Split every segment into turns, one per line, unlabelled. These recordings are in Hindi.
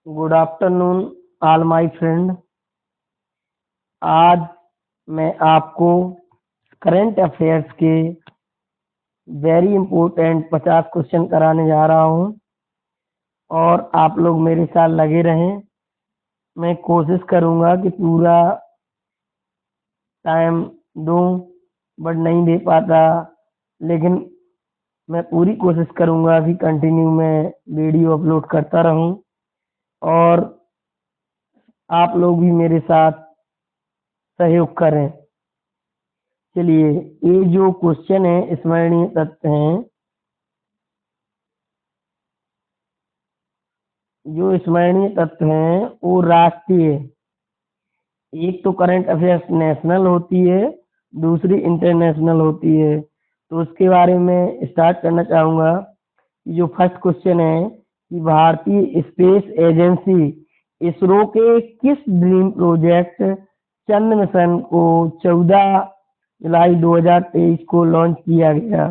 Good afternoon all my friend. आज मैं आपको करंट अफेयर्स के वेरी इंपॉर्टेंट 50 क्वेश्चन कराने जा रहा हूं और आप लोग मेरे साथ लगे रहें। मैं कोशिश करूंगा कि पूरा टाइम दूं, बट नहीं दे पाता, लेकिन मैं पूरी कोशिश करूंगा कि कंटिन्यू मैं वीडियो अपलोड करता रहूं और आप लोग भी मेरे साथ सहयोग करें। चलिए, ये जो क्वेश्चन है स्मरणीय तथ्य हैं, जो स्मरणीय तथ्य हैं वो राष्ट्रीय, एक तो करंट अफेयर्स नेशनल होती है, दूसरी इंटरनेशनल होती है। तो उसके बारे में स्टार्ट करना चाहूंगा। जो फर्स्ट क्वेश्चन है कि भारतीय स्पेस एजेंसी इसरो के किस ड्रीम प्रोजेक्ट चंद्र मिशन को 14 जुलाई 2023 को लॉन्च किया गया।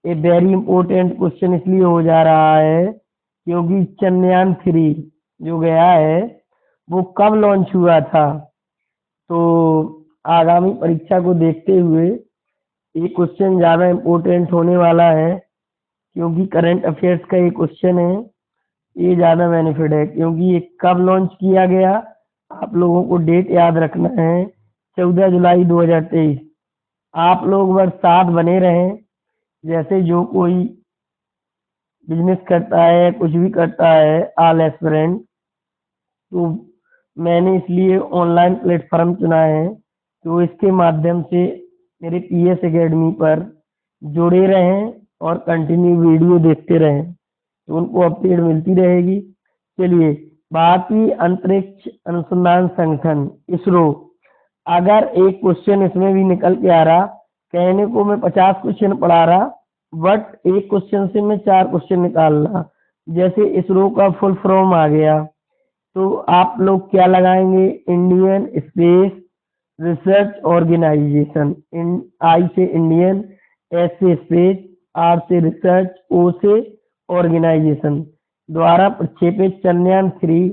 ये वेरी इंपॉर्टेंट क्वेश्चन इसलिए हो जा रहा है क्योंकि चंद्रयान 3 जो गया है वो कब लॉन्च हुआ था। तो आगामी परीक्षा को देखते हुए ये क्वेश्चन ज़्यादा इम्पोर्टेंट होने वाला है, क्योंकि करंट अफेयर्स का ये क्वेश्चन है, ये ज़्यादा बेनिफिट है। क्योंकि ये कब लॉन्च किया गया, आप लोगों को डेट याद रखना है, 14 जुलाई 2023। आप लोग बस साथ बने रहें। जैसे जो कोई बिजनेस करता है, कुछ भी करता है, ऑल एस्पिरेंट, तो मैंने इसलिए ऑनलाइन प्लेटफॉर्म चुना है तो इसके माध्यम से मेरे पीएस एकेडमी पर जुड़े रहें और कंटिन्यू वीडियो देखते रहें, तो उनको अपडेट मिलती रहेगी। चलिए, भारतीय अंतरिक्ष अनुसंधान संगठन इसरो, अगर एक क्वेश्चन इसमें भी निकल के आ रहा, कहने को मैं 50 क्वेश्चन पढ़ा रहा, बट एक क्वेश्चन से मैं 4 क्वेश्चन निकाल रहा। जैसे इसरो का फुल फॉर्म आ गया, तो आप लोग क्या लगाएंगे? Indian Space Research Organisation. I से इंडियन, एस से स्पेस, आर से रिसर्च, ओ से ऑर्गेनाइजेशन द्वारा प्रक्षेपित चंद्रयान 3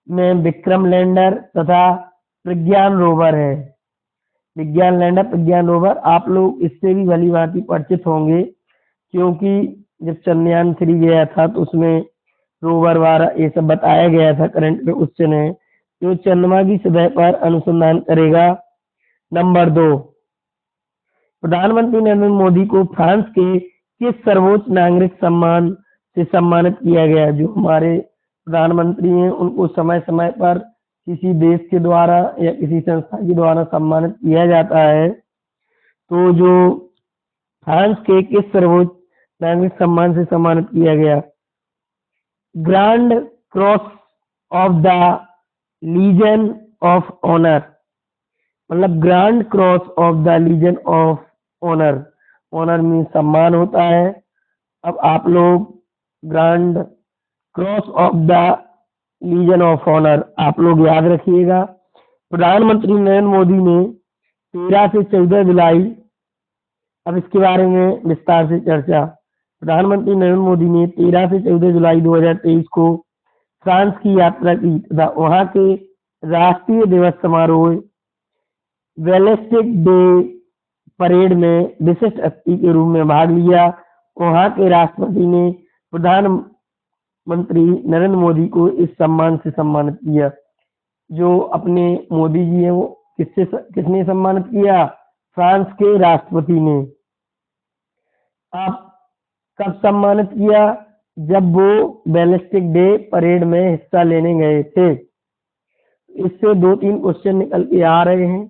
में विक्रम लैंडर तथा प्रज्ञान रोवर है। विज्ञान लैंडर, प्रज्ञान रोवर, आप लोग इससे भी भली भांति परिचित होंगे, क्योंकि जब चंद्रयान 3 गया था तो उसमें रोवर द्वारा ये सब बताया गया था। करंट में क्वेश्चन है जो चंद्रमा की सतह पर अनुसंधान करेगा। नंबर 2, प्रधानमंत्री नरेंद्र मोदी को फ्रांस के किस सर्वोच्च नागरिक सम्मान से सम्मानित किया गया? जो हमारे प्रधानमंत्री हैं उनको समय समय पर किसी देश के द्वारा या किसी संस्था के द्वारा सम्मानित किया जाता है। तो जो फ्रांस के किस सर्वोच्च नागरिक सम्मान से सम्मानित किया गया? Grand cross of the legion of honour, मतलब grand cross of the legion of honour. Honour mean सम्मान होता है। अब आप लोग grand cross of the legion of honour आप लोग याद रखिएगा। प्रधानमंत्री नरेंद्र मोदी ने 13 से 14 जुलाई, अब इसके बारे में विस्तार से चर्चा। प्रधानमंत्री नरेंद्र मोदी ने 13 से 14 जुलाई 2023 को फ्रांस की यात्रा की तथा वहां के राष्ट्रीय दिवस समारोह बैलिस्टिक डे परेड में विशिष्ट अतिथि के रूप में भाग लिया। वहां के राष्ट्रपति ने प्रधानमंत्री नरेंद्र मोदी को इस सम्मान से सम्मानित किया। जो अपने मोदी जी हैं वो किसने सम्मानित किया? फ्रांस के राष्ट्रपति ने। अब कब सम्मानित किया? जब वो बैलिस्टिक डे परेड में हिस्सा लेने गए थे। इससे 2-3 क्वेश्चन निकल के आ रहे हैं।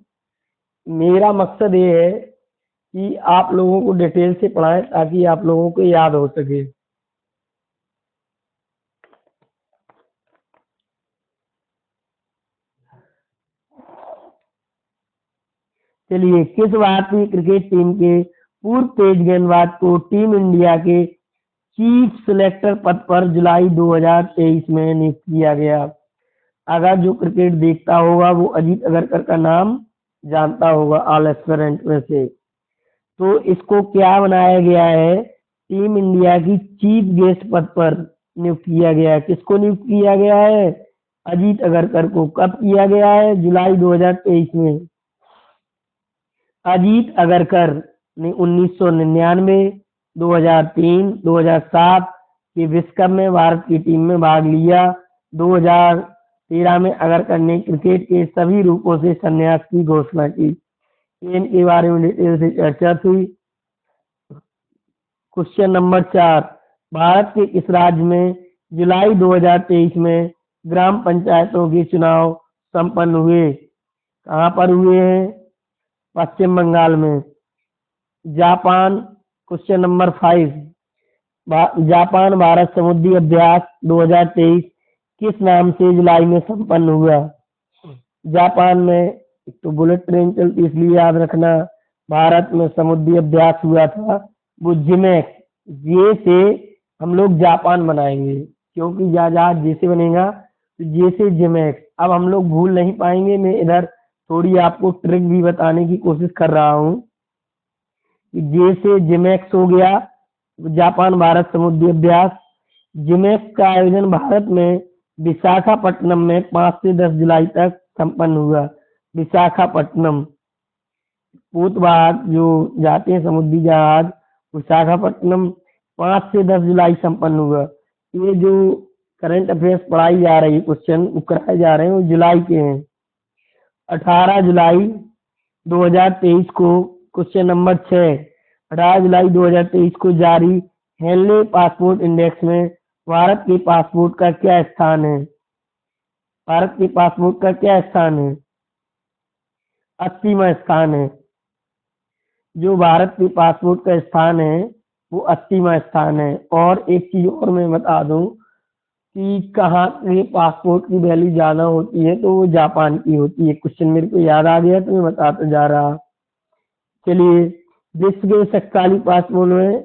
मेरा मकसद ये है कि आप लोगों को डिटेल से पढ़ाएं ताकि आप लोगों को याद हो सके। चलिए, किस भारतीय क्रिकेट टीम के पूर्व तेज गेंदबाज को टीम इंडिया के चीफ सिलेक्टर पद पर जुलाई 2023 में नियुक्त किया गया? अगर जो क्रिकेट देखता होगा वो अजीत अगरकर का नाम जानता होगा, ऑल एस्पिरेंट में से। तो इसको क्या बनाया गया है? टीम इंडिया की चीफ गेस्ट पद पर नियुक्त किया गया है। किसको नियुक्त किया गया है? अजीत अगरकर को कब किया गया है? जुलाई 2023 में। अजीत अगरकर ने 1999, 2003, 2007 के विश्व कप में भारत की टीम में भाग लिया। 2013 में अगरकर ने क्रिकेट के सभी रूपों से संन्यास की घोषणा की। इनके बारे में डिटेल से चर्चा हुई। क्वेश्चन नंबर 4, भारत के किस राज्य में जुलाई 2023 में ग्राम पंचायतों के चुनाव संपन्न हुए? कहाँ पर हुए हैं? पश्चिम बंगाल में। Japan. Question number 5, Japan Bharat समुद्री अभ्यास 2023 किस नाम से जुलाई में संपन्न हुआ? जापान में एक तो बुलेट ट्रेन चलती, इसलिए याद रखना। भारत में समुद्री अभ्यास हुआ था, वो जिमेक्स। जे से हम लोग जापान बनाएंगे, क्योंकि जहाज जे से बनेगा तो जे से जिमेक्स। अब हम लोग भूल नहीं पाएंगे। मैं इधर थोड़ी आपको ट्रिक भी बताने की कोशिश कर रहा हूँ कि जे से जिमेक्स हो गया, जापान भारत समुद्री अभ्यास। जिमेक्स का आयोजन भारत में विशाखापट्टनम में 5 से 10 जुलाई तक संपन्न हुआ। विशाखापट्टनम, पोतवाहक जो जाते हैं समुद्री जहाज, विशाखापट्टनम 5 से 10 जुलाई संपन्न हुआ। ये जो करंट अफेयर्स पढ़ाई जा रही है, क्वेश्चन कराए जा रहे हैं, वो जुलाई के हैं। 18 जुलाई 2023 को क्वेश्चन नंबर 6, 18 जुलाई 2023 को जारी हेनले पासपोर्ट इंडेक्स में भारत के पासपोर्ट का क्या स्थान है? भारत के पासपोर्ट का क्या स्थान है? 80वां स्थान है। जो भारत के पासपोर्ट का स्थान है वो 80वां स्थान है। और एक चीज और मैं बता दूं कि कहाँ के पासपोर्ट की वैल्यू ज्यादा होती है, तो वो जापान की होती है। क्वेश्चन मेरे को याद आ गया तो मैं बताता जा रहा। चलिए, विश्व के शक्तिशाली पासपोर्ट में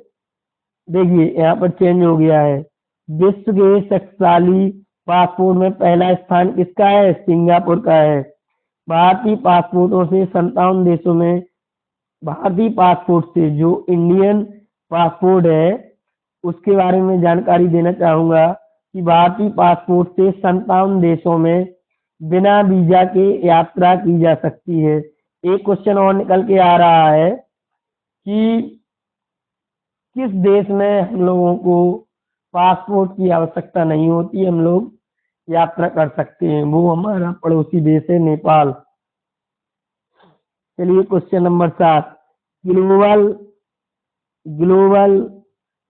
देखिए यहाँ पर चेंज हो गया है। विश्व के शक्तिशाली पासपोर्ट में पहला स्थान किसका है? सिंगापुर का है। भारतीय पासपोर्टों से 57 देशों में, भारतीय पासपोर्ट से जो इंडियन पासपोर्ट है उसके बारे में जानकारी देना चाहूंगा कि भारतीय पासपोर्ट से 57 देशों में बिना वीजा के यात्रा की जा सकती है। एक क्वेश्चन और निकल के आ रहा है कि किस देश में हम लोगों को पासपोर्ट की आवश्यकता नहीं होती, हम लोग यात्रा कर सकते हैं? वो हमारा पड़ोसी देश है, नेपाल। चलिए, question number 7, global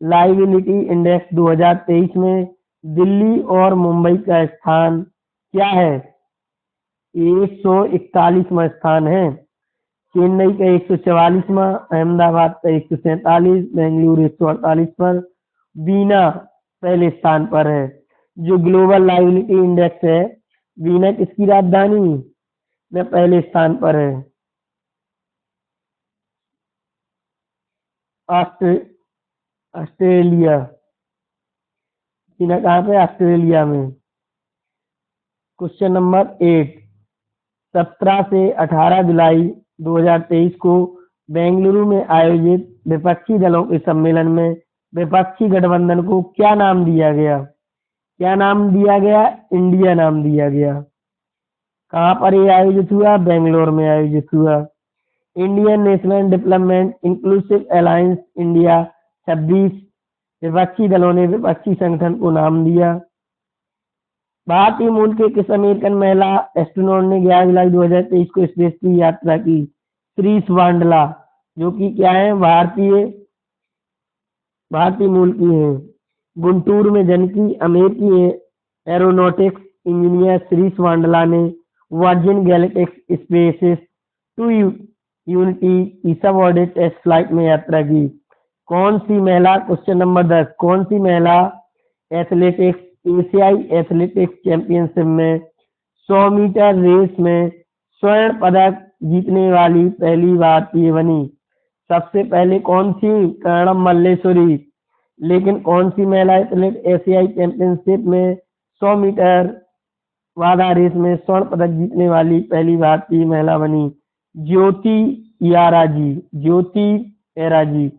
liability index 2023 में दिल्ली और मुंबई का स्थान क्या है? 141वां स्थान है। चेन्नई का 144वां, अहमदाबाद का 147, बेंगलुरु 148 पर, बीना पहले स्थान पर है। जो ग्लोबल लाइबिलिटी इंडेक्स है, बीना किसकी राजधानी में पहले स्थान पर है? ऑस्ट्रेलिया। बीना कहाँ पे? ऑस्ट्रेलिया में। क्वेश्चन नंबर 8, 17 से 18 जुलाई 2023 को बेंगलुरु में आयोजित विपक्षी दलों के सम्मेलन में विपक्षी गठबंधन को क्या नाम दिया गया? क्या नाम दिया गया? इंडिया नाम दिया गया। कहाँ पर ये आयोजित हुआ? बेंगलोर में आयोजित हुआ। Indian national development inclusive alliance India 26 विपक्षी दलों ने विपक्षी संगठन को नाम दिया। भारतीय मूल के किस अमेरिकन महिला एस्ट्रोनॉट ने 11 जुलाई 2023 को स्पेस की यात्रा की? श्रीश वांडला, जो कि क्या है? भारतीय मूल की है। गुंटूर में जन्म की अमेरिकी एरोनॉटिक्स इंजीनियर श्रीश वांडला ने Virgin Galactic spaceship two Unity की सबऑर्बिट टेस्ट फ्लाइट में यात्रा की। कौन सी महिला? क्वेश्चन नंबर 10, कौन सी महिला एथलेटिक्स एशियाई एथलेटिक्स चैंपियनशिप में 100 मीटर रेस में स्वर्ण पदक जीतने वाली पहली भारतीय बनी? सबसे पहले कौन थी? कर्णम मल्लेश्वरी। लेकिन कौन सी महिला एथलीट एशियाई चैंपियनशिप में 100 मीटर बाधा रेस में स्वर्ण पदक जीतने वाली पहली भारतीय महिला बनी? ज्योति याराजी। ज्योति याराजी।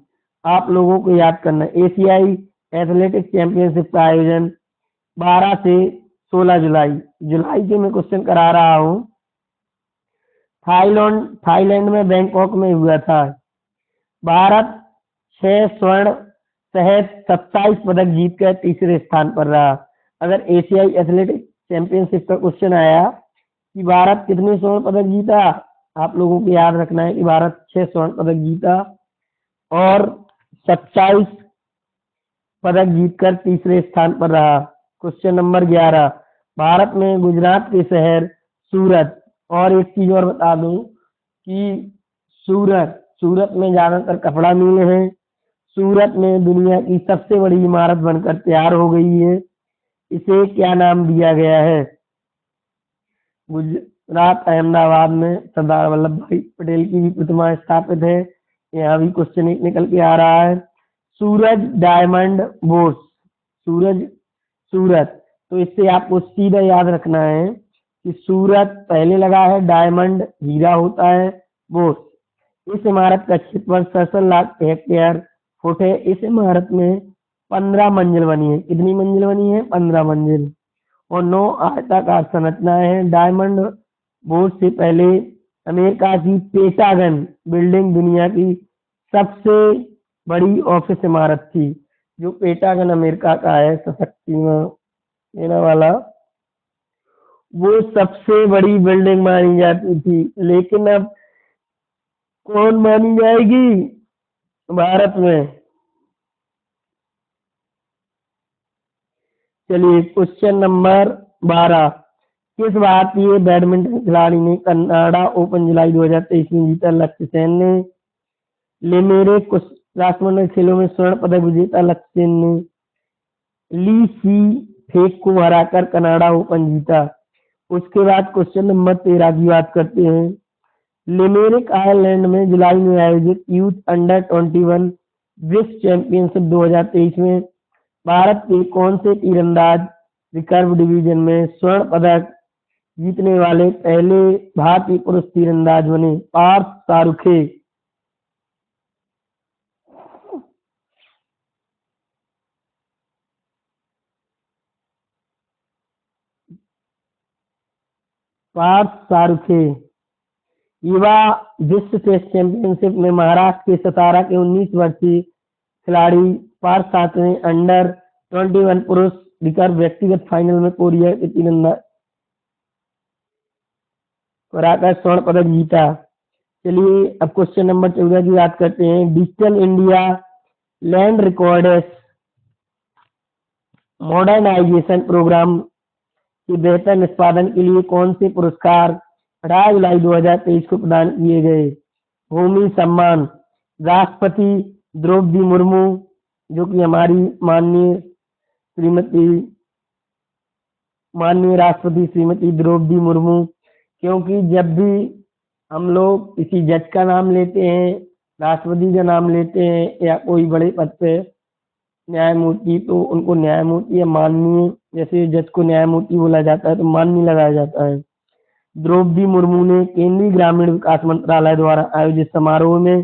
आप लोगों को याद करना, एशियाई एथलेटिक्स चैंपियनशिप का आयोजन 12 से 16 जुलाई। जुलाई के मैं क्वेश्चन करा रहा हूँ। थाईलैंड में बैंकॉक में हुआ था। भारत 6 स्वर्ण सहित 27 पदक जीतकर तीसरे स्थान पर रहा। अगर एशियाई एथलेटिक्स चैंपियनशिप का क्वेश्चन आया कि भारत कितने स्वर्ण पदक जीता, आप लोगों को याद रखना है कि भारत 6 स्वर्ण पदक जीता और 27 पदक जीतकर तीसरे स्थान पर रहा। क्वेश्चन नंबर 11, भारत में गुजरात के शहर सूरत, और एक चीज और बता दूं कि सूरत में ज्यादातर कपड़ा मिल है। सूरत में दुनिया की सबसे बड़ी इमारत बनकर तैयार हो गई है। इसे क्या नाम दिया गया है? गुजरात अहमदाबाद में सरदार वल्लभ भाई पटेल की भी प्रतिमा स्थापित है। यहाँ भी क्वेश्चन एक निकल के आ रहा है। सूरज डायमंड बोर्स, सूरत, तो इससे आपको सीधा याद रखना है कि सूरत पहले लगा है, डायमंड हीरा होता है, बोर्स। इस इमारत का क्षेत्रफल 67 लाख हेक्टेयर फुट है। इस इमारत में 15 मंजिल बनी है। कितनी मंजिल बनी है? 15 मंजिल, और 9 आयताकार संरचनाएं हैं। डायमंड बोर्ड से पहले अमेरिका की पेंटागन बिल्डिंग दुनिया की सबसे बड़ी ऑफिस इमारत थी। जो पेंटागन अमेरिका का है, शक्तिमान देने वाला, वो सबसे बड़ी बिल्डिंग मानी जाती थी। लेकिन अब कौन मानी जाएगी भारत में? चलिए क्वेश्चन नंबर 12, किस भारतीय बैडमिंटन खिलाड़ी ने कनाडा ओपन जुलाई 2023 में जीता? लक्ष्य सेन ने। लिमेरिक राष्ट्रमंडल खेलों में स्वर्ण पदक विजेता लक्ष्य सेन ने ली सी फेक को हराकर कनाडा ओपन जीता। उसके बाद क्वेश्चन नंबर 13 की बात करते हैं। लिमेरिक आयरलैंड में जुलाई में आयोजित यूथ अंडर 21 विश्व चैंपियनशिप 2023 में भारत के कौन से तीरंदाज रिकर्व डिवीजन में स्वर्ण पदक जीतने वाले पहले भारतीय पुरुष तीरंदाज बने? पार्थ सारुखे। युवा विश्व टेस्ट चैंपियनशिप में महाराष्ट्र के सतारा के 19 वर्षीय खिलाड़ी पार्थ सारुखे ने अंडर 21 पुरुष रिकर्व व्यक्तिगत फाइनल में कोरिया के तीरंदाज हराकर स्वर्ण पदक जीता। चलिए अब क्वेश्चन नंबर 14 की बात करते हैं। Digital India land records modernisation programme के बेहतर निष्पादन के लिए कौन से पुरस्कार 18 जुलाई 2023 को प्रदान किए गए? भूमि सम्मान। राष्ट्रपति द्रौपदी मुर्मू, जो कि हमारी माननीय राष्ट्रपति श्रीमती द्रौपदी मुर्मू, क्योंकि जब भी हम लोग किसी जज का नाम लेते हैं, राष्ट्रपति का नाम लेते हैं या कोई बड़े पद पे न्यायमूर्ति, तो उनको न्यायमूर्ति या माननीय, जैसे जज को न्यायमूर्ति बोला जाता है तो माननीय लगाया जाता है। द्रौपदी मुर्मू ने केंद्रीय ग्रामीण विकास मंत्रालय द्वारा आयोजित समारोह में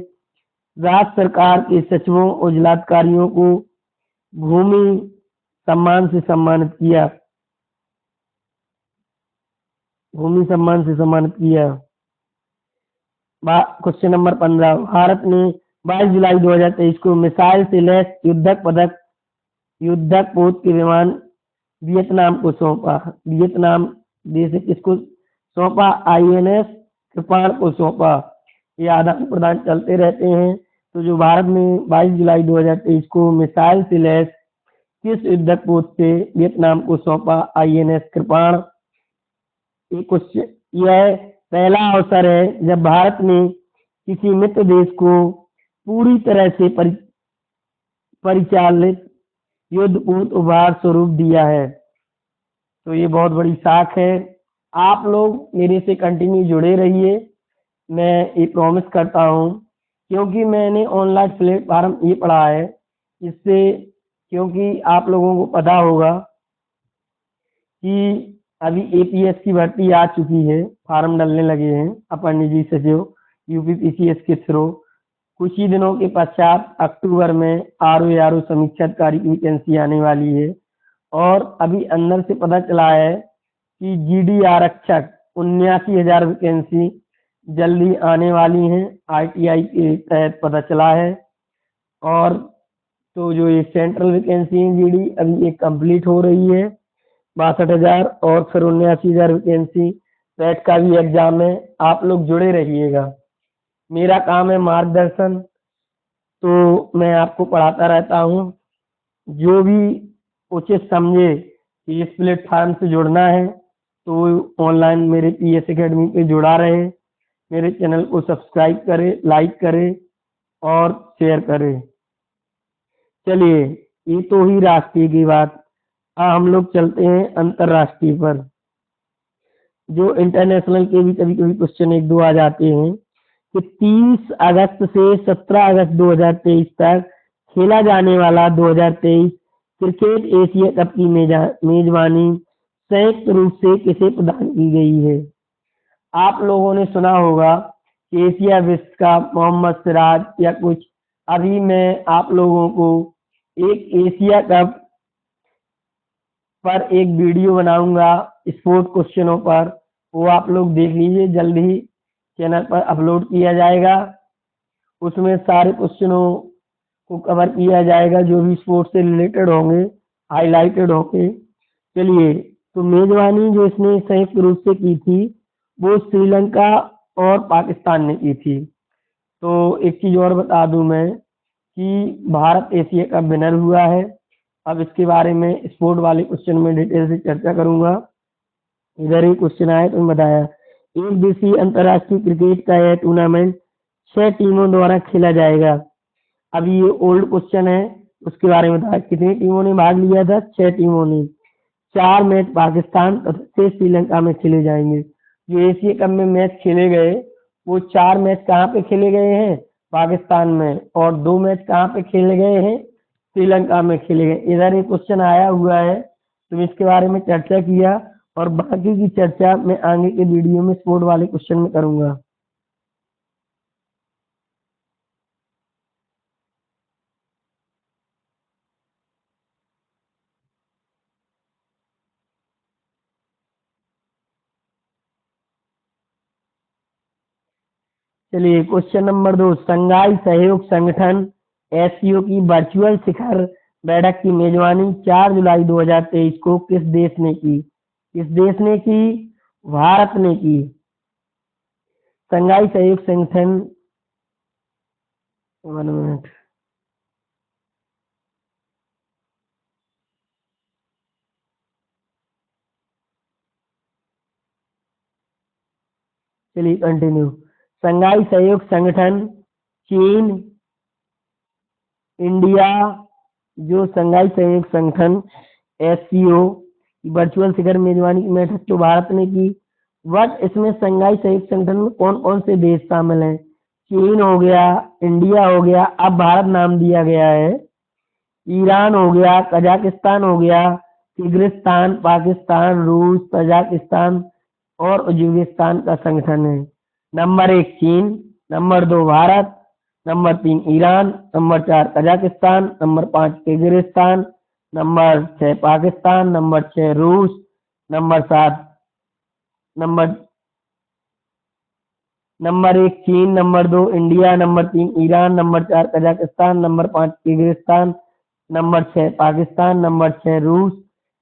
राज्य सरकार के सचिवों और जिलाधिकारियों को भूमि सम्मान से सम्मानित किया। क्वेश्चन नंबर 15, भारत ने 22 जुलाई 2023 को मिसाइल से लैस युद्धक पोत के विमान वियतनाम को सौंपा। वियतनाम देश से किसको सौंपा? INS कृपाण को सौंपा। ये आदान प्रदान चलते रहते हैं। तो जो भारत ने 22 जुलाई 2023 को मिसाइल से लैस किस युद्धक पोत से वियतनाम को सौंपा? INS कृपाण। यह पहला अवसर है जब भारत ने किसी मित्र देश को पूरी तरह से परिचालित युद्धपोत उपहार स्वरूप दिया है। तो ये बहुत बड़ी साख है। आप लोग मेरे से कंटिन्यू जुड़े रहिए, मैं ये प्रॉमिस करता हूँ, क्योंकि मैंने ऑनलाइन प्लेटफॉर्म ये पढ़ा है, इससे क्योंकि आप लोगों को पता होगा कि अभी APS की भर्ती आ चुकी है, फार्म डलने लगे हैं अपर निजी सचिव UPPCS के थ्रू। कुछ ही दिनों के पश्चात अक्टूबर में RO समीक्षा अधिकारी की वैकेंसी आने वाली है और अभी अंदर से पता चला है कि जीडी आरक्षक 79,000 वैकेंसी जल्दी आने वाली हैं, आईटीआई के तहत पता चला है। और तो जो ये सेंट्रल वैकेंसी है जीडी अभी ये कंप्लीट हो रही है 62,000, और फिर 79,000 वैकेंसी पेट का भी एग्जाम है। आप लोग जुड़े रहिएगा। मेरा काम है मार्गदर्शन, तो मैं आपको पढ़ाता रहता हूँ। जो भी उचित समझे कि इस प्लेटफार्म से जुड़ना है तो ऑनलाइन मेरे पीएस एकेडमी पे जुड़ा रहे, मेरे चैनल को सब्सक्राइब करे, लाइक करे और शेयर करे। चलिए, ये तो ही राष्ट्रीय की बात। हम लोग चलते हैं अंतरराष्ट्रीय पर। जो इंटरनेशनल के भी कभी कभी क्वेश्चन एक दो आ जाते हैं कि 30 अगस्त से 17 अगस्त 2023 तक खेला जाने वाला 2023 क्रिकेट एशिया कप की मेजबानी संयुक्त रूप से किसे प्रदान की गई है। आप लोगों ने सुना होगा कि एशिया विश्व कप मोहम्मद सिराज या कुछ। अभी मैं आप लोगों को एक एशिया कप पर एक वीडियो बनाऊंगा स्पोर्ट क्वेश्चनों पर, वो आप लोग देख लीजिए, जल्द ही चैनल पर अपलोड किया जाएगा। उसमें सारे क्वेश्चनों को कवर किया जाएगा जो भी स्पोर्ट्स से रिलेटेड होंगे, हाईलाइटेड होंगे। चलिए, तो मेजबानी जो इसने संयुक्त रूप से की थी वो श्रीलंका और पाकिस्तान ने की थी। तो एक चीज और बता दूं मैं कि भारत एशिया का विनर हुआ है। अब इसके बारे में स्पोर्ट वाले क्वेश्चन में डिटेल से चर्चा करूंगा। इधर ही क्वेश्चन आया तो बताया, एक दिवसीय अंतर्राष्ट्रीय क्रिकेट का यह टूर्नामेंट 6 टीमों द्वारा खेला जाएगा। अब ये ओल्ड क्वेश्चन है, उसके बारे में बताया कितनी टीमों ने भाग लिया था। 6 टीमों ने। 4 मैच पाकिस्तान तथा 6 श्रीलंका में खेले जाएंगे। जो एशिया कप में मैच खेले गए वो 4 मैच कहाँ पे खेले गए हैं, पाकिस्तान में, और 2 मैच कहाँ पे खेले गए हैं, श्रीलंका में खेले गए। इधर एक क्वेश्चन आया हुआ है तो इसके बारे में चर्चा किया, और बाकी की चर्चा मैं आगे के वीडियो में स्पोर्ट वाले क्वेश्चन में करूंगा। चलिए, क्वेश्चन नंबर 2, शंघाई सहयोग संगठन एससीओ की वर्चुअल शिखर बैठक की मेजबानी 4 जुलाई 2023 को किस देश ने की। किस देश ने की? भारत ने की। शंघाई सहयोग संगठन, 1 मिनट। चलिए कंटिन्यू। शंघाई सहयोग संगठन, चीन, इंडिया। जो शंघाई सहयोग संगठन एससीओ वर्चुअल शिखर मेजबानी की बैठक तो भारत ने की, बट इसमें शंघाई सहयोग संगठन में कौन कौन से देश शामिल हैं? चीन हो गया, इंडिया हो गया, अब भारत नाम दिया गया है, ईरान हो गया, कजाकिस्तान हो गया, किर्गिस्तान, पाकिस्तान, रूस, तजाकिस्तान और उज्बेकिस्तान का संगठन है। नंबर 1 चीन, number 2 Bharat, number 3 Iran, number 4 Kazakhstan, number 5 Kyrgyzstan, number 6 Pakistan, number 6 रूस, नंबर 7 नंबर नंबर 1 चीन, number 2 India, number 3 Iran, number 4 Kazakhstan, number 5 Kyrgyzstan, number 6 Pakistan, number 6 रूस,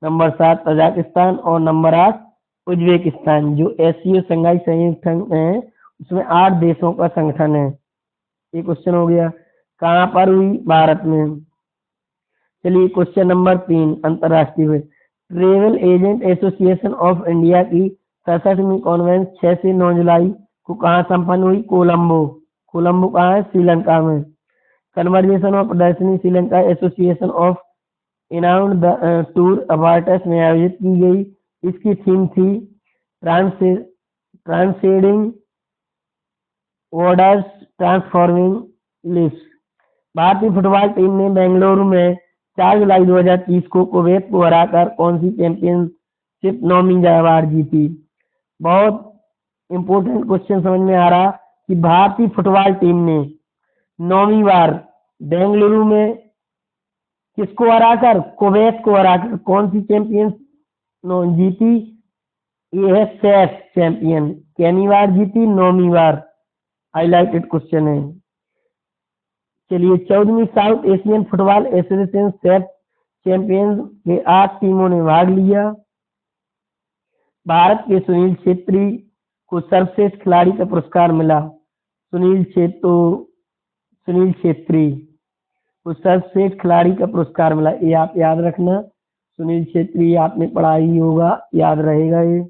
नंबर 7 तजाकिस्तान और नंबर 8 उज्बेकिस्तान। जो एससीओ शंघाई संगठन है उसमें 8 देशों का संगठन है। ये क्वेश्चन हो गया। कहाँ पर हुई? भारत में। चलिए, क्वेश्चन नंबर 3 अंतरराष्ट्रीय में, travel agent association of India की 67वीं कॉन्फ्रेंस 6 से 9 जुलाई को कहाँ संपन्न हुई? कोलंबो। कोलंबो कहाँ है? श्रीलंका में। कन्वर्जेशन ऑफ प्रदर्शनी Sri Lanka association of inbound the tour awards में आयोजित की गई। इसकी थीम थी ट्रांसेंडिंग बॉर्डर्स, ट्रांसफॉर्मिंग लिव्स। भारतीय फुटबॉल टीम ने बेंगलुरु में 4 जुलाई 2030 को कुवैत को हराकर कौन सी चैंपियनशिप 9वीं बार जीती? बहुत इंपॉर्टेंट क्वेश्चन समझ में आ रहा कि भारतीय फुटबॉल टीम ने 9वीं बार बेंगलुरु में किसको हराकर? कुवैत को हराकर। कौन सी चैंपियन जीती? ये है चेस चैंपियन। कितनी बार जीती? 9वीं बार। हाईलाइटेड क्वेश्चन है। चलिए 14वीं South Asian Football Association SAFF champions में 8 टीमों ने भाग लिया। भारत के सुनील छेत्री को सर्वश्रेष्ठ खिलाड़ी का पुरस्कार मिला। सुनील छेत्री को सर्वश्रेष्ठ खिलाड़ी का पुरस्कार मिला। ये आप याद रखना। सुनील छेत्री आपने पढ़ा ही होगा, याद रहेगा ये।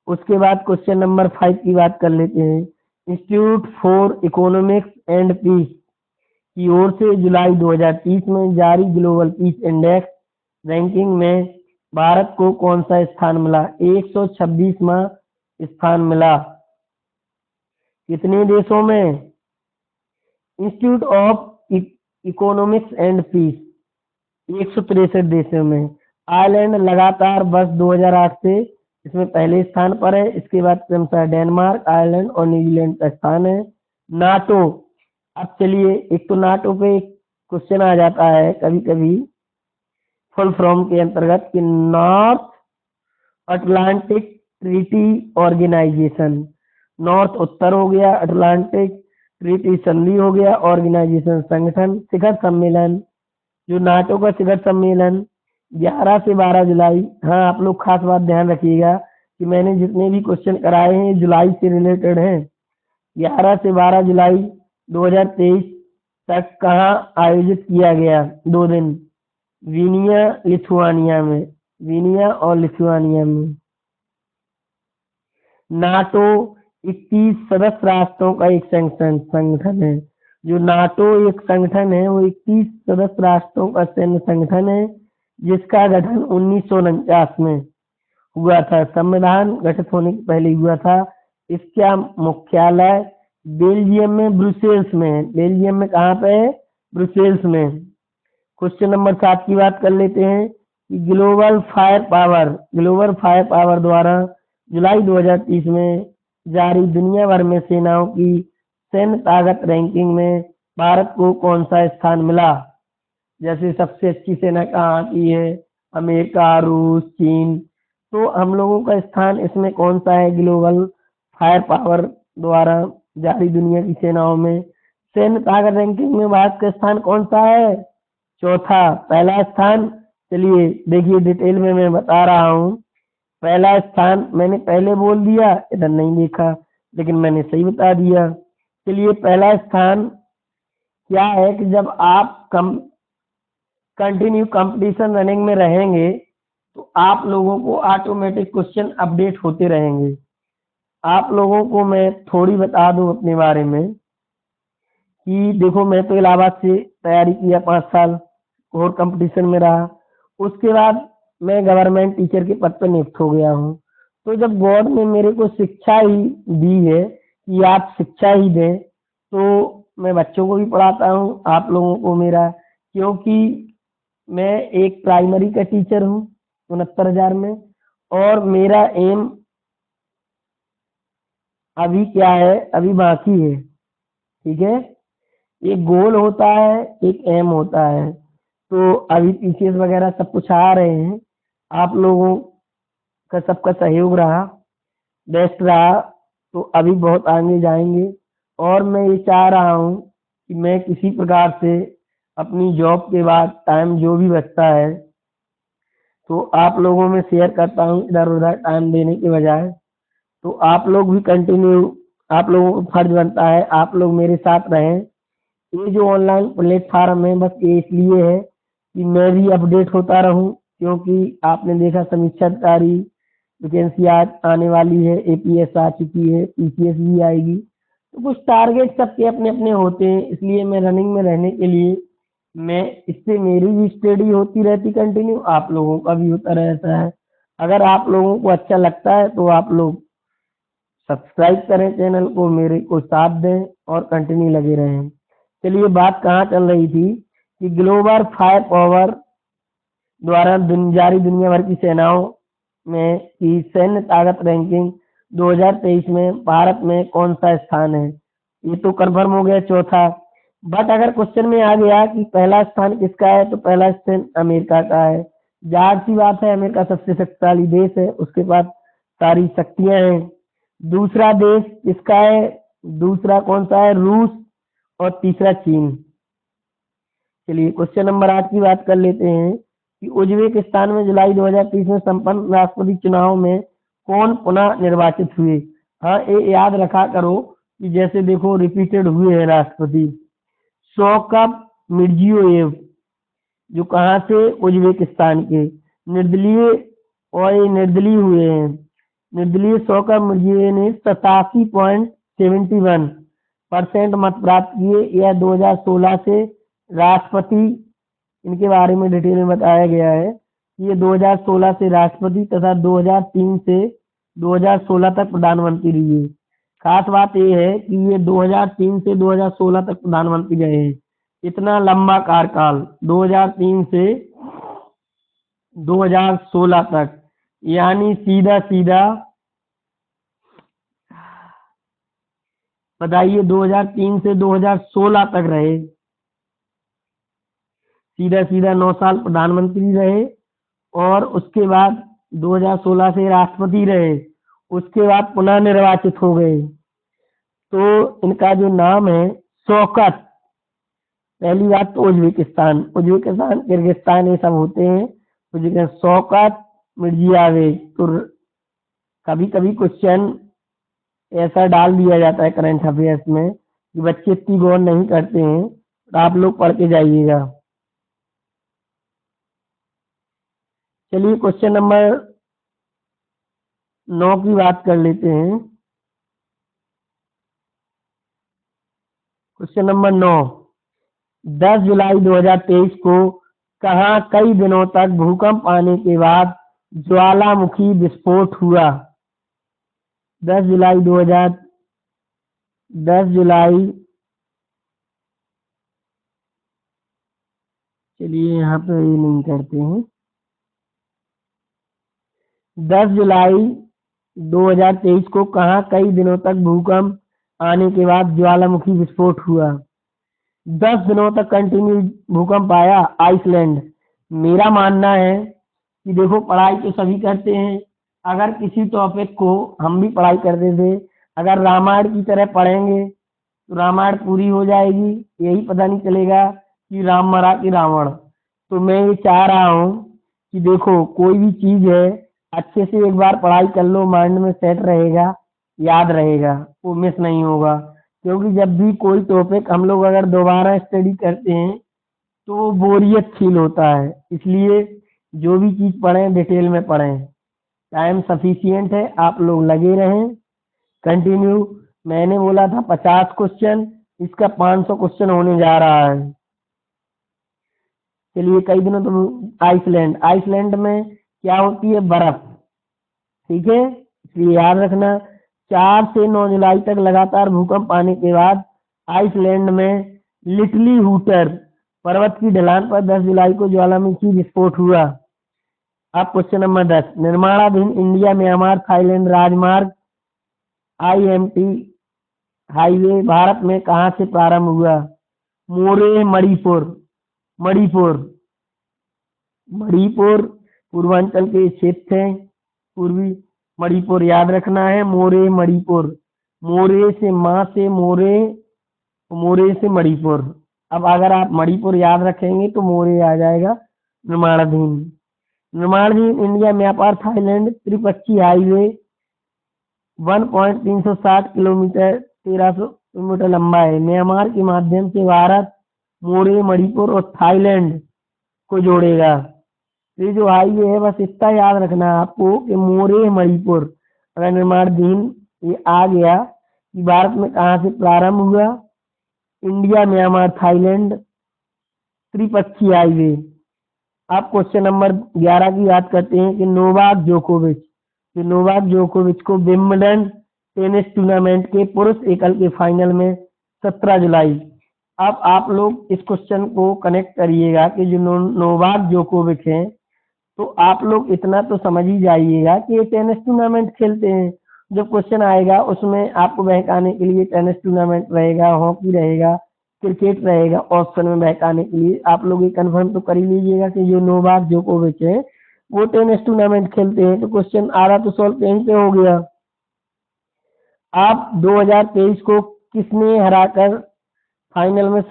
उसके बाद क्वेश्चन नंबर 5 की बात कर लेते हैं। Institute for Economics and Peace की ओर से जुलाई 2030 में जारी ग्लोबल पीस इंडेक्स रैंकिंग में भारत को कौन सा स्थान मिला? 126वां स्थान मिला। कितने देशों में? Institute of Economics and Peace 163 देशों में। आयरलैंड लगातार वर्ष 2008 से इसमें पहले स्थान पर है। इसके बाद क्रमशः डेनमार्क, आयरलैंड और न्यूजीलैंड का स्थान है। नाटो। अब चलिए, एक तो नाटो पे एक क्वेश्चन आ जाता है कभी कभी फुल फॉर्म के अंतर्गत कि North Atlantic Treaty Organisation. North उत्तर हो गया, अटलांटिक ट्रीटी संधि हो गया, ऑर्गेनाइजेशन संगठन। शिखर सम्मेलन, जो नाटो का शिखर सम्मेलन 11 से 12 जुलाई। हाँ, आप लोग खास बात ध्यान रखिएगा कि मैंने जितने भी क्वेश्चन कराए हैं जुलाई से रिलेटेड हैं। 11 से 12 जुलाई 2023 तक कहाँ आयोजित किया गया? 2 दिन वीनिया लिथुआनिया में। वीनिया और लिथुआनिया में। नाटो 21 सदस्य राष्ट्रों का एक संगठन है। जो नाटो एक संगठन है वो 21 सदस्य राष्ट्रों का सैन्य संगठन है, जिसका गठन 1949 में हुआ था। संविधान गठित होने के पहले हुआ था। इसका मुख्यालय बेल्जियम में ब्रुसेल्स में है। बेल्जियम में कहाँ पे है? ब्रुसेल्स में। क्वेश्चन नंबर 7 की बात कर लेते हैं कि ग्लोबल फायर पावर द्वारा जुलाई 2030 में जारी दुनिया भर में सेनाओं की सैन्य ताकत रैंकिंग में भारत को कौन सा स्थान मिला? जैसे सबसे अच्छी सेना कहाँ आती है? अमेरिका, रूस, चीन। तो हम लोगों का स्थान इसमें कौन सा है? ग्लोबल फायर पावर द्वारा जारी दुनिया की सेनाओं में सैन्य ताकत रैंकिंग में भारत का स्थान कौन सा है? चौथा। पहला स्थान, चलिए देखिए डिटेल में मैं बता रहा हूँ। पहला स्थान मैंने पहले बोल दिया, इधर नहीं देखा, लेकिन मैंने सही बता दिया। चलिए, पहला स्थान क्या है कि जब आप कंटिन्यू कंपटीशन रनिंग में रहेंगे तो आप लोगों को ऑटोमेटिक क्वेश्चन अपडेट होते रहेंगे। आप लोगों को मैं थोड़ी बता दूं अपने बारे में कि देखो, मैं तो इलाहाबाद से तैयारी किया 5 साल और कंपटीशन में रहा। उसके बाद मैं गवर्नमेंट टीचर के पद पर नियुक्त हो गया हूँ। तो जब गॉड ने मेरे को शिक्षा ही दी है कि आप शिक्षा ही दें, तो मैं बच्चों को भी पढ़ाता हूँ, आप लोगों को मेरा, क्योंकि मैं एक प्राइमरी का टीचर हूँ 69,000 में। और मेरा एम अभी क्या है? अभी बाकी है। ठीक है, एक गोल होता है, एक एम होता है। तो अभी पीसीएस वगैरह सब कुछ आ रहे हैं। आप लोगों का सबका सहयोग रहा, बेस्ट रहा, तो अभी बहुत आगे जाएंगे। और मैं ये चाह रहा हूँ कि मैं किसी प्रकार से अपनी जॉब के बाद टाइम जो भी बचता है तो आप लोगों में शेयर करता हूँ, इधर उधर टाइम देने के बजाय। तो आप लोग भी कंटिन्यू, आप लोगों को फर्ज बनता है आप लोग मेरे साथ रहें। ये जो ऑनलाइन प्लेटफॉर्म है बस ये इसलिए है कि मैं भी अपडेट होता रहूं, क्योंकि आपने देखा समीक्षा अधिकारी वैकेंसी आज आने वाली है, एपीएस आ चुकी है, पीसीएस भी आएगी। तो कुछ टारगेट सबके अपने अपने होते हैं, इसलिए मैं रनिंग में रहने के लिए मैं इससे मेरी भी स्टडी होती रहती कंटिन्यू, आप लोगों का भी होता रहता है। अगर आप लोगों को अच्छा लगता है तो आप लोग सब्सक्राइब करें चैनल को, मेरे को साथ दें और कंटिन्यू लगे रहें। चलिए, बात कहाँ चल रही थी कि ग्लोबल फायर पावर द्वारा जारी दुनिया भर की सेनाओं में की सैन्य ताकत रैंकिंग 2023 में भारत में कौन सा स्थान है? ये तो कंफर्म हो गया, चौथा। बट अगर क्वेश्चन में आ गया कि पहला स्थान किसका है, तो पहला स्थान अमेरिका का है। जाहिर सी बात है, अमेरिका सबसे शक्तिशाली देश है, उसके पास सारी शक्तियां हैं। दूसरा देश किसका है, दूसरा कौन सा है, रूस, और तीसरा चीन। चलिए क्वेश्चन नंबर 8 की बात कर लेते हैं कि उज्बेकिस्तान में जुलाई 2030 में संपन्न राष्ट्रपति चुनाव में कौन पुनः निर्वाचित हुए। हाँ, ये याद रखा करो कि जैसे देखो रिपीटेड हुए हैं राष्ट्रपति। शौकत मिर्जियोयेव, जो कहाँ से, उज्बेकिस्तान के। निर्दलीय, और ये निर्दलीय हुए हैं। निर्दलीय शौकत मिर्जियोयेव ने 87.71% मत प्राप्त किए। यह 2016 से राष्ट्रपति, इनके बारे में डिटेल में बताया गया है कि ये 2016 से राष्ट्रपति तथा 2003 से 2016 तक प्रधानमंत्री रहे। खास बात यह है कि ये 2003 से 2016 तक प्रधानमंत्री रहे हैं। इतना लंबा कार्यकाल 2003 से 2016 तक, यानी सीधा सीधा बताइए 2003 से 2016 तक रहे, सीधा सीधा 9 साल प्रधानमंत्री रहे, और उसके बाद 2016 से राष्ट्रपति रहे, उसके बाद पुनः निर्वाचित हो गए। तो इनका जो नाम है शौकत, पहली बात तो उज्बेकिस्तान, किर्गिस्तान ये सब होते हैं। उज्बेकिस्तान, शौकत मिर्जियावेव। तो कभी कभी क्वेश्चन ऐसा डाल दिया जाता है करंट अफेयर्स में कि बच्चे इतनी गौर नहीं करते हैं, तो आप लोग पढ़ के जाइएगा। चलिए क्वेश्चन नंबर 9 की बात कर लेते हैं। क्वेश्चन नंबर 9, 10 जुलाई 2023 को कहाँ कई दिनों तक भूकंप आने के बाद ज्वालामुखी विस्फोट हुआ। 10 जुलाई 10 जुलाई, चलिए यहाँ पे ये नहीं करते हैं। 10 जुलाई 2023 को कहाँ कई दिनों तक भूकंप आने के बाद ज्वालामुखी विस्फोट हुआ। 10 दिनों तक कंटिन्यू भूकंप आया आइसलैंड। मेरा मानना है कि देखो पढ़ाई तो सभी करते हैं, अगर किसी टॉपिक को हम भी पढ़ाई करते थे, अगर रामायण की तरह पढ़ेंगे तो रामायण पूरी हो जाएगी, यही पता नहीं चलेगा कि राम मरा कि रावण। तो मैं ये चाह रहा हूँ कि देखो कोई भी चीज है, अच्छे से एक बार पढ़ाई कर लो, माइंड में सेट रहेगा, याद रहेगा, वो मिस नहीं होगा। क्योंकि जब भी कोई टॉपिक हम लोग अगर दोबारा स्टडी करते हैं तो वो बोरियत फील होता है। इसलिए जो भी चीज पढ़ें डिटेल में पढ़ें। टाइम सफिशिएंट है, आप लोग लगे रहें कंटिन्यू। मैंने बोला था 50 क्वेश्चन, इसका 500 क्वेश्चन होने जा रहा है। चलिए कई दिनों तो आइसलैंड में क्या होती है, बर्फ, ठीक है, इसलिए याद रखना। 4 से 9 जुलाई तक लगातार भूकंप आने के बाद आइसलैंड में लिटली हूटर पर्वत की ढलान पर 10 जुलाई को ज्वालामुखी विस्फोट हुआ। अब क्वेश्चन नंबर 10, निर्माणाधीन इंडिया म्यांमार थाईलैंड राजमार्ग IMT हाईवे भारत में कहाँ से प्रारंभ हुआ। मोरे मणिपुर, मणिपुर, मणिपुर पूर्वांचल के क्षेत्र हैं, पूर्वी मणिपुर याद रखना है। मोरे मणिपुर, मोरे से माँ से मोरे, मोरे से मणिपुर। अब अगर आप मणिपुर याद रखेंगे तो मोरे आ जाएगा। निर्माणाधीन, निर्माणाधीन इंडिया म्यांमार थाईलैंड त्रिपक्षीय हाईवे 1.360 किलोमीटर 1300 किलोमीटर लंबा है। म्यांमार के माध्यम से भारत मोरे मणिपुर और थाईलैंड को जोड़ेगा। ये जो हाईवे है बस इतना याद रखना है आपको कि मोरे मणिपुर। अगर निर्माणाधीन ये आ गया कि भारत में कहाँ से प्रारंभ हुआ, इंडिया म्यांमार थाईलैंड त्रिपक्षीय हाईवे। अब क्वेश्चन नंबर 11 की बात करते हैं कि नोवाक जोकोविच को विंबलडन टेनिस टूर्नामेंट के पुरुष एकल के फाइनल में 17 जुलाई। अब आप लोग इस क्वेश्चन को कनेक्ट करिएगा कि जो नोवाक जोकोविच हैं, तो आप लोग इतना तो समझ ही जाइएगा कि ये टेनिस टूर्नामेंट खेलते हैं। जब क्वेश्चन आएगा उसमें आपको बहकाने के लिए टेनिस टूर्नामेंट रहेगा, हॉकी रहेगा, क्रिकेट रहेगा ऑप्शन में बहकाने के लिए। आप लोग ये कंफर्म तो कर ही लीजिएगा कि जो नोवाक जोकोविच है वो टेनिस टूर्नामेंट खेलते हैं। तो क्वेश्चन आधा तो सॉल्व कहीं पे हो गया। आप 2023 को किसने हराकर फाइनल में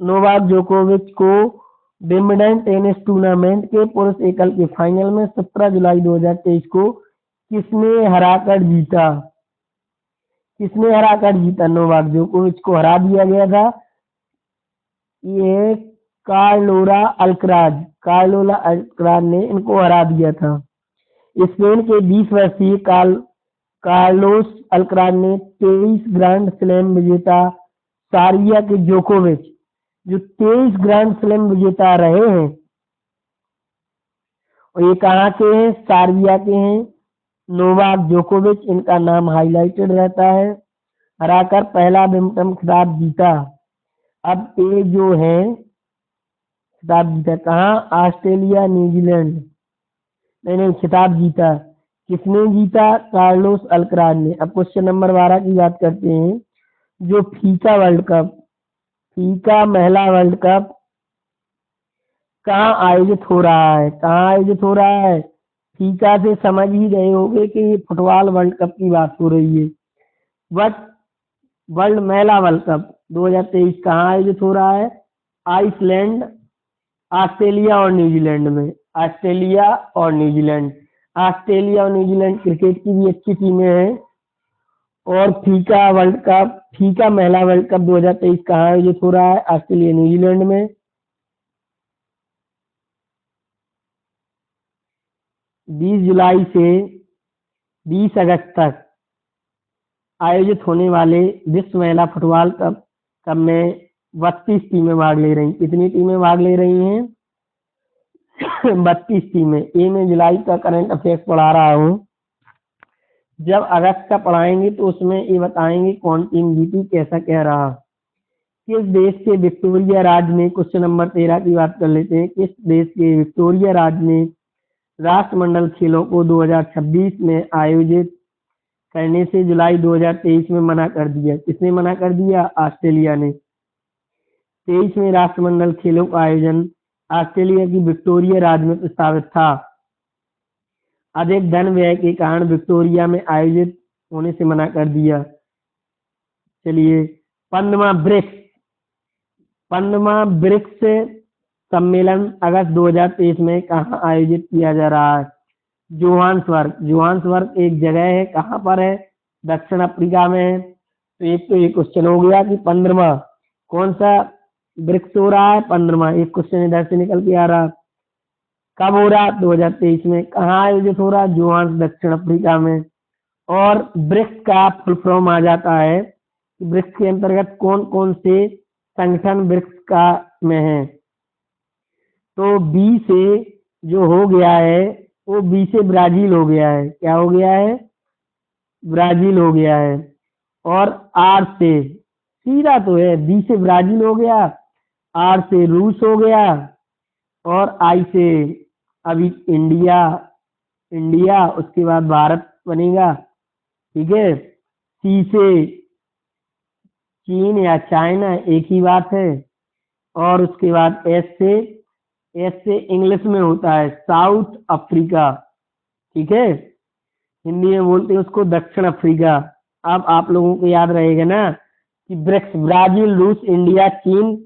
नोवाक जोकोविच को विंबलडन टेनिस टूर्नामेंट के पुरुष एकल के फाइनल में 17 जुलाई 2023 को किसने हराकर जीता? किसने हराकर जीता? नोवाक जोकोविच को हरा दिया गया था। ये कार्लोला अल्कराज ने इनको हरा दिया था। स्पेन के 20 वर्षीय कार्लोस अल्कराज ने 23 ग्रैंड स्लैम विजेता सार्बिया के जोकोविच, जो 23 ग्रैंड स्लैम विजेता रहे हैं, और ये कहाँ के हैं? सार्बिया के हैं। नोवाक जोकोविच इनका नाम हाईलाइटेड रहता है, हराकर पहला विंबलडन खिताब जीता। अब ये जो है खिताब जीता कहाँ? ऑस्ट्रेलिया न्यूजीलैंड, नहीं खिताब जीता किसने जीता? कार्लोस अल्कराज ने। अब क्वेश्चन नंबर 12 की बात करते हैं। जो फीका महिला वर्ल्ड कप कहाँ आयोजित हो रहा है? कहाँ आयोजित हो रहा है? फीका से समझ ही गए होंगे कि ये फुटबॉल वर्ल्ड कप की बात हो रही है। वर्ल्ड महिला वर्ल्ड कप 2023 कहाँ आयोजित हो रहा है? आइसलैंड, ऑस्ट्रेलिया और न्यूजीलैंड में। ऑस्ट्रेलिया और न्यूजीलैंड क्रिकेट की भी अच्छी टीमें हैं। और फीका महिला वर्ल्ड कप 2023 कहाँ आयोजित हो रहा है? ऑस्ट्रेलिया न्यूजीलैंड में। 20 जुलाई से 20 अगस्त तक आयोजित होने वाले विश्व महिला फुटबॉल कप में 32 टीमें भाग ले रही। कितनी टीमें भाग ले रही हैं? 32 टीमें। ये मैं जुलाई का करंट अफेयर्स पढ़ा रहा हूँ। जब अगस्त का पढ़ाएंगे तो उसमें ये बताएंगे कौन टीम जीती, कैसा क्या रहा। किस देश के विक्टोरिया राज्य में, क्वेश्चन नंबर 13 की बात कर लेते हैं। किस देश के विक्टोरिया राज्य ने राष्ट्रमंडल खेलों को 2026 में आयोजित करने से जुलाई 2023 में मना कर दिया? किसने मना कर दिया? ऑस्ट्रेलिया ने। 23 में राष्ट्रमंडल खेलों का आयोजन ऑस्ट्रेलिया की विक्टोरिया राज्य में प्रस्तावित था। अधिक धन व्यय के कारण विक्टोरिया में आयोजित होने से मना कर दिया। चलिए, 15वां ब्रिक्स सम्मेलन अगस्त 2023 में कहाँ आयोजित किया जा रहा है? जोहान्सबर्ग एक जगह है, कहाँ पर है? दक्षिण अफ्रीका में है। तो एक तो ये क्वेश्चन हो गया कि 15वां कौन सा ब्रिक्स हो रहा है? 15वां। एक क्वेश्चन इधर से निकल के आ रहा। कब हो रहा? 2023 में। कहाँ आयोजित हो रहा? जोहान्स, दक्षिण अफ्रीका में। और ब्रिक्स का फुल फॉर्म आ जाता है। ब्रिक्स के अंतर्गत कौन कौन से संगठन ब्रिक्स का में है? तो बी से जो हो गया है वो बी से ब्राजील हो गया है। क्या हो गया है? ब्राजील हो गया है। और आर से सीधा तो है, बी से ब्राजील हो गया, आर से रूस हो गया, और आई से अभी इंडिया, उसके बाद भारत बनेगा। ठीक है। सी से चीन या चाइना, एक ही बात है। और उसके बाद एस से इंग्लिश में होता है साउथ अफ्रीका। ठीक है। हिंदी में बोलते हैं उसको दक्षिण अफ्रीका। अब आप लोगों को याद रहेगा ना कि ब्रिक्स ब्राजील, रूस, इंडिया, चीन,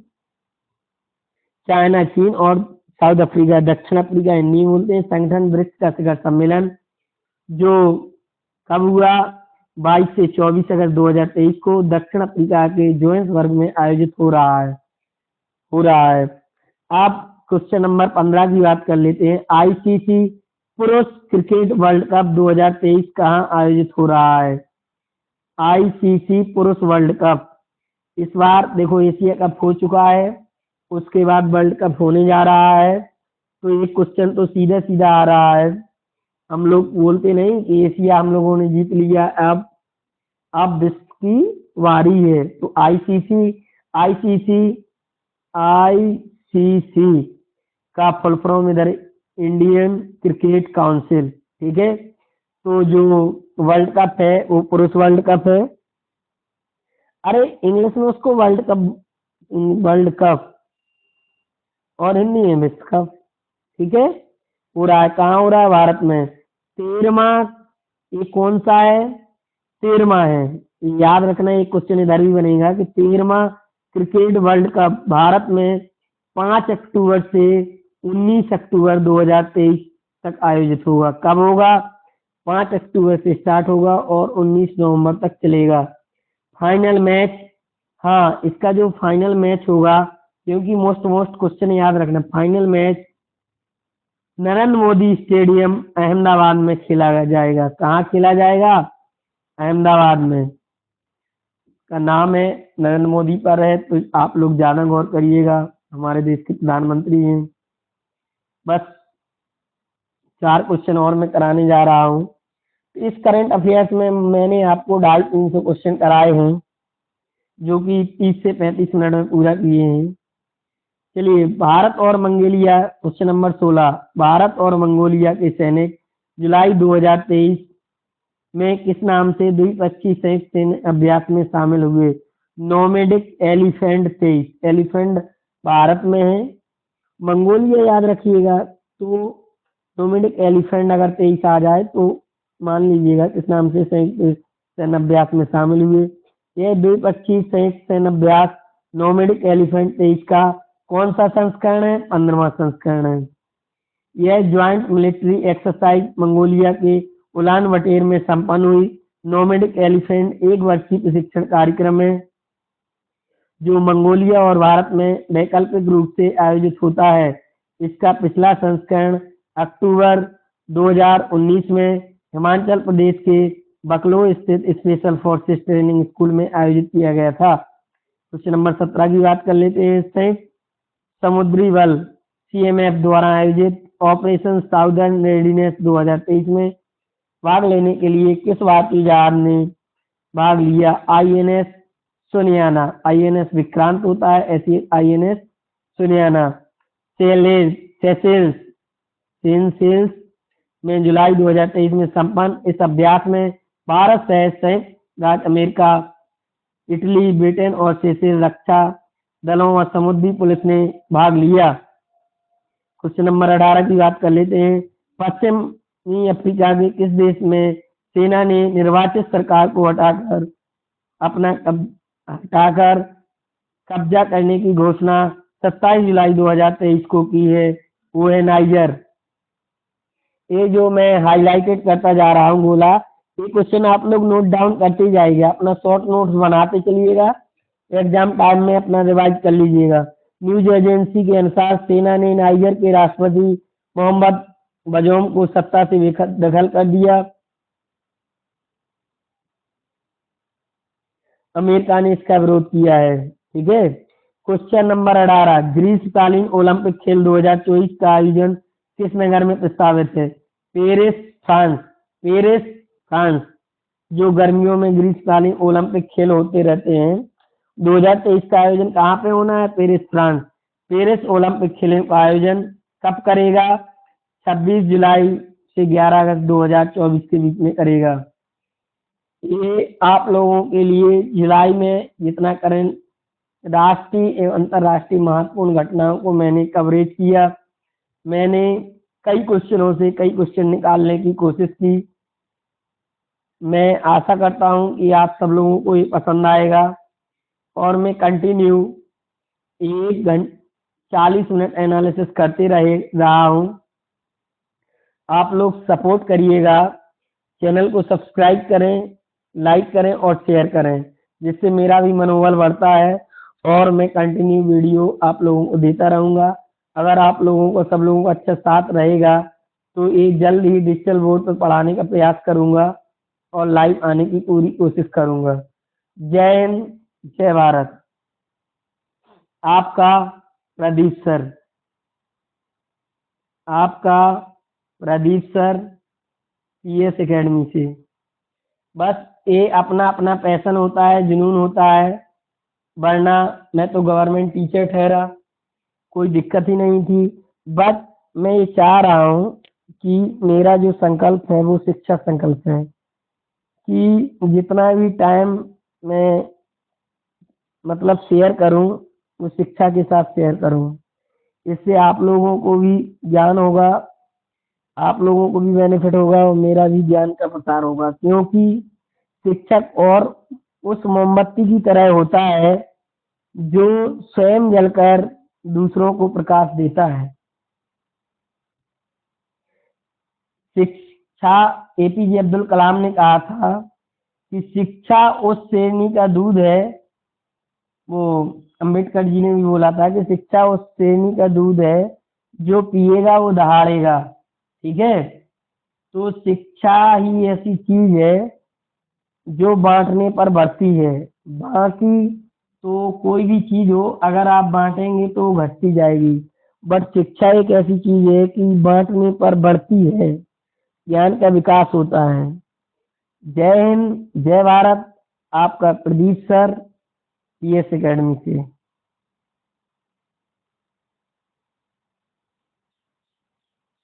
चाइना, चीन और साउथ अफ्रीका। दक्षिण अफ्रीका हिंदी में बोलते हैं। संगठन ब्रिक्स का शिखर सम्मेलन जो कब हुआ? 22 से 24 अगस्त 2023 को दक्षिण अफ्रीका के जोहान्सबर्ग में आयोजित हो रहा है। आप क्वेश्चन नंबर 15 की बात कर लेते हैं। आईसीसी पुरुष क्रिकेट वर्ल्ड कप 2023 कहाँ आयोजित हो रहा है? आईसीसी पुरुष वर्ल्ड कप इस बार देखो एशिया कप हो चुका है, उसके बाद वर्ल्ड कप होने जा रहा है। तो ये क्वेश्चन तो सीधा सीधा आ रहा है। हम लोग बोलते नहीं कि एशिया हम लोगों ने जीत लिया, अब विश्व की बारी है। तो आईसीसी का फुल फॉर्म इधर इंडियन क्रिकेट काउंसिल। ठीक है। तो जो वर्ल्ड कप है वो पुरुष वर्ल्ड कप है। अरे इंग्लिश में उसको वर्ल्ड कप वर्ल्ड कप, और हिंदी में विश्व कप। ठीक है, हो रहा है, कहाँ हो रहा है? भारत में। 13वां, ये कौन सा है? 13वां है। याद रखना, एक क्वेश्चन इधर भी बनेगा कि 13वां क्रिकेट वर्ल्ड कप भारत में 5 अक्टूबर से 19 अक्टूबर 2023 तक आयोजित होगा। कब होगा? 5 अक्टूबर से स्टार्ट होगा और 19 नवंबर तक चलेगा। फाइनल मैच, हाँ, इसका जो फाइनल मैच होगा, क्योंकि मोस्ट क्वेश्चन याद रखना, final match Narendra Modi stadium Ahmedabad में खेला जाएगा। कहाँ खेला जाएगा? अहमदाबाद में। का नाम है नरेंद्र मोदी पर है, तो आप लोग ज्यादा गौर करिएगा, हमारे देश के प्रधानमंत्री हैं। बस 4 क्वेश्चन और मैं कराने जा रहा हूँ। इस करंट अफेयर्स में मैंने आपको 250-300 क्वेश्चन कराए हैं, जो कि 30 से 35 मिनट में पूरा किए हैं। चलिए, भारत और मंगोलिया, क्वेश्चन नंबर 16। भारत और मंगोलिया के सैनिक जुलाई 2023 में किस नाम से द्विपक्षीय संयुक्त सैन्य अभ्यास में शामिल हुए? Nomadic elephant 23। एलिफेंट भारत में है, मंगोलिया याद रखिएगा। तो नोमेडिक एलिफेंट अगर 23 आ जाए तो मान लीजिएगा किस नाम से संयुक्त सैन्य अभ्यास में शामिल हुए। यह द्विपक्षीय संयुक्त सैन्य अभ्यास नोमेडिक एलिफेंट 23 का कौन सा संस्करण है? 15वां संस्करण है। यह ज्वाइंट मिलिट्री एक्सरसाइज मंगोलिया के उलान बटेर में संपन्न हुई। नोमेडिक एलिफेंट एक वर्षीय प्रशिक्षण कार्यक्रम है, जो मंगोलिया और भारत में वैकल्पिक रूप से आयोजित होता है। इसका पिछला संस्करण अक्टूबर 2019 में हिमाचल प्रदेश के बकलो स्थित स्पेशल फोर्सेस ट्रेनिंग स्कूल में आयोजित किया गया था। क्वेश्चन नंबर 17 की बात कर लेते हैं। संयुक्त समुद्री बल CMF द्वारा आयोजित ऑपरेशन साउदर्न रेडीनेस 2023 में भाग लेने के लिए किस भारतीय जहाज ने भाग लिया? INS सुनियाना। INS विक्रांत होता है, ऐसी INS सुनियाना। सेशेल्स में जुलाई 2023 में संपन्न इस अभ्यास में भारत सहित संयुक्त राज्य अमेरिका, इटली, ब्रिटेन और सेशेल्स रक्षा दलों व समुद्री पुलिस ने भाग लिया। क्वेश्चन नंबर 18 की बात कर लेते हैं। पश्चिमी अफ्रीका के किस देश में सेना ने निर्वाचित सरकार को हटाकर कब्जा करने की घोषणा 27 जुलाई 2023 को की है? वो है नाइजर। ये जो मैं हाईलाइटेड करता जा रहा हूँ गोला, ये क्वेश्चन आप लोग नोट डाउन करते जाइएगा, अपना शॉर्ट नोट्स बनाते चलिएगा, एग्जाम टाइम में अपना रिवाइज कर लीजिएगा। न्यूज एजेंसी के अनुसार सेना ने नाइजर के राष्ट्रपति मोहम्मद बजौम को सत्ता से बेदखल कर दिया। अमेरिका ने इसका विरोध किया है। ठीक है। क्वेश्चन नंबर 18, ग्रीष्मकालीन ओलंपिक खेल 2024 का आयोजन किस नगर में प्रस्तावित है? Paris, France. Paris, France. जो गर्मियों में ग्रीष्मकालीन ओलंपिक खेल होते रहते हैं, 2023 का आयोजन कहाँ पे होना है? Paris, France. पेरिस ओलंपिक खेलों का आयोजन कब करेगा? 26 जुलाई से 11 अगस्त 2024 के बीच में करेगा। ये आप लोगों के लिए जुलाई में जितना करंट राष्ट्रीय एवं अंतर्राष्ट्रीय महत्वपूर्ण घटनाओं को मैंने कवरेज किया, मैंने कई क्वेश्चनों से कई क्वेश्चन निकालने की कोशिश की। मैं आशा करता हूं कि आप सब लोगों को ये पसंद आएगा और मैं कंटिन्यू 1 घंटे 40 मिनट एनालिसिस करते रहा हूं। आप लोग सपोर्ट करिएगा, चैनल को सब्सक्राइब करें, लाइक करें और शेयर करें, जिससे मेरा भी मनोबल बढ़ता है और मैं कंटिन्यू वीडियो आप लोगों को देता रहूँगा। अगर आप लोगों को सब लोगों का अच्छा साथ रहेगा तो एक जल्द ही डिजिटल बोर्ड पर पढ़ाने का प्रयास करूँगा और लाइव आने की पूरी कोशिश करूँगा। जय हिंद, जय भारत। आपका प्रदीप सर, आपका प्रदीप सर PS एकेडमी से। बस ये अपना अपना पैशन होता है, जुनून होता है, वरना मैं तो गवर्नमेंट टीचर ठहरा, कोई दिक्कत ही नहीं थी। बट मैं ये चाह रहा हूँ कि मेरा जो संकल्प है वो शिक्षा संकल्प है, कि जितना भी टाइम मैं मतलब शेयर करूँ उस शिक्षा के साथ शेयर करूँ। इससे आप लोगों को भी ज्ञान होगा, आप लोगों को भी बेनिफिट होगा और मेरा भी ज्ञान का प्रसार होगा, क्योंकि शिक्षक और उस मोमबत्ती की तरह होता है जो स्वयं जलकर दूसरों को प्रकाश देता है। शिक्षा, एपीजे अब्दुल कलाम ने कहा था कि शिक्षा उस शेरनी का दूध है, वो अंबेडकर जी ने भी बोला था कि शिक्षा उस शेरनी का दूध है जो पिएगा वो दहाड़ेगा। ठीक है, तो शिक्षा ही ऐसी चीज है जो बांटने पर बढ़ती है। बाकी तो कोई भी चीज हो, अगर आप बांटेंगे तो घटती जाएगी, बट शिक्षा एक ऐसी चीज है कि बांटने पर बढ़ती है, ज्ञान का विकास होता है। जय हिंद, जय भारत। आपका प्रदीप सर, पीएस एकेडमी से।